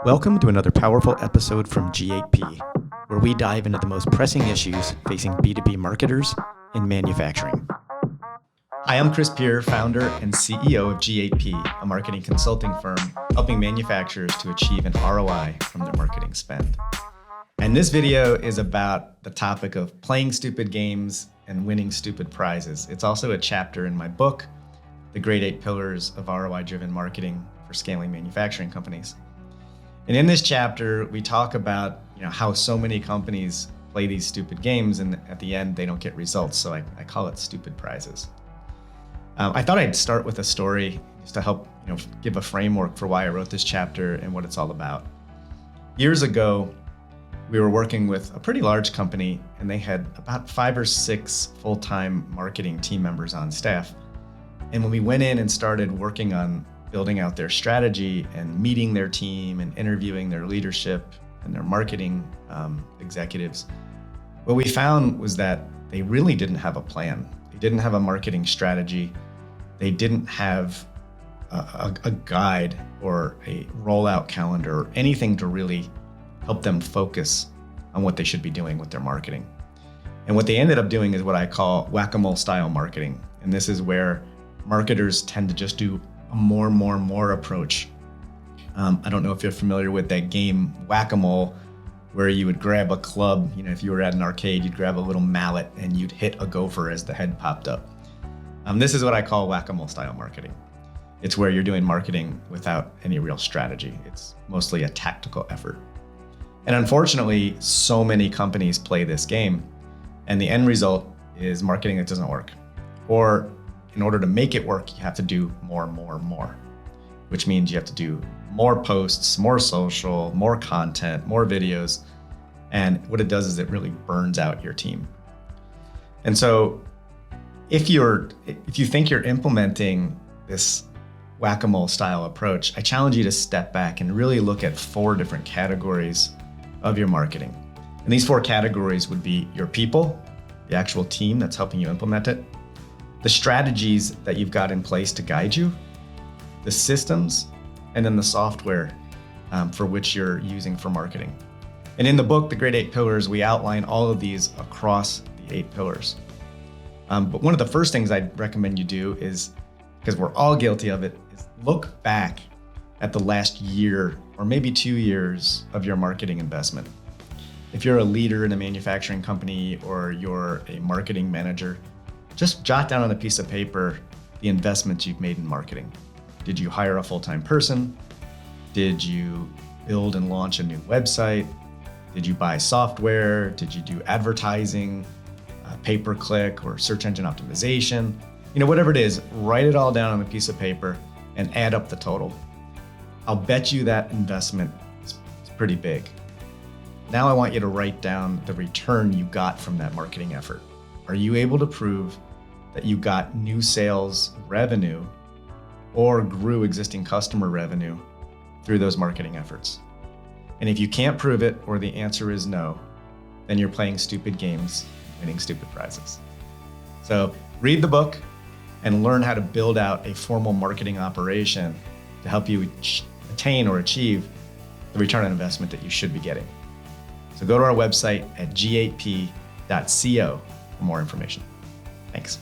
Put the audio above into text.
Welcome to another powerful episode from G8P, where we dive into the most pressing issues facing B2B marketers in manufacturing. Hi, I'm Chris Peer, founder and CEO of G8P, a marketing consulting firm helping manufacturers to achieve an ROI from their marketing spend. And this video is about the topic of playing stupid games and winning stupid prizes. It's also a chapter in my book, The Great 8 Pillars of ROI-Driven Marketing for Scaling Manufacturing Companies. And in this chapter, we talk about how so many companies play these stupid games and at the end they don't get results. So I call it stupid prizes. I thought I'd start with a story just to help give a framework for why I wrote this chapter and what it's all about. Years ago, we were working with a pretty large company and they had about 5 or 6 full-time marketing team members on staff. And when we went in and started working on building out their strategy and meeting their team and interviewing their leadership and their marketing executives, what we found was that they really didn't have a plan. They didn't have a marketing strategy. They didn't have a guide or a rollout calendar or anything to really help them focus on what they should be doing with their marketing. And what they ended up doing is what I call whack-a-mole style marketing. And this is where marketers tend to just do a more approach. I don't know if you're familiar with that game whack-a-mole, where you would grab a club, if you were at an arcade, you'd grab a little mallet and you'd hit a gopher as the head popped up. This is what I call whack-a-mole style marketing. It's where you're doing marketing without any real strategy. It's mostly a tactical effort. And unfortunately, so many companies play this game, and the end result is marketing that doesn't work. Or in order to make it work, you have to do more, which means you have to do more posts, more social, more content, more videos. And what it does is it really burns out your team. And so if you think you're implementing this whack-a-mole style approach, I challenge you to step back and really look at 4 different categories of your marketing. And these 4 categories would be your people, the actual team that's helping you implement it, the strategies that you've got in place to guide you, the systems, and then the software for which you're using for marketing. And in the book, The Great 8 Pillars, we outline all of these across the 8 pillars. But one of the first things I'd recommend you do is, because we're all guilty of it, is look back at the last year or maybe 2 years of your marketing investment. If you're a leader in a manufacturing company or you're a marketing manager, just jot down on a piece of paper the investments you've made in marketing. Did you hire a full-time person? Did you build and launch a new website? Did you buy software? Did you do advertising, pay-per-click, or search engine optimization? Whatever it is, write it all down on a piece of paper and add up the total. I'll bet you that investment is pretty big. Now I want you to write down the return you got from that marketing effort. Are you able to prove that you got new sales revenue or grew existing customer revenue through those marketing efforts? And if you can't prove it, or the answer is no, then you're playing stupid games, winning stupid prizes. So read the book and learn how to build out a formal marketing operation to help you attain or achieve the return on investment that you should be getting. So go to our website at g8p.co for more information. Thanks.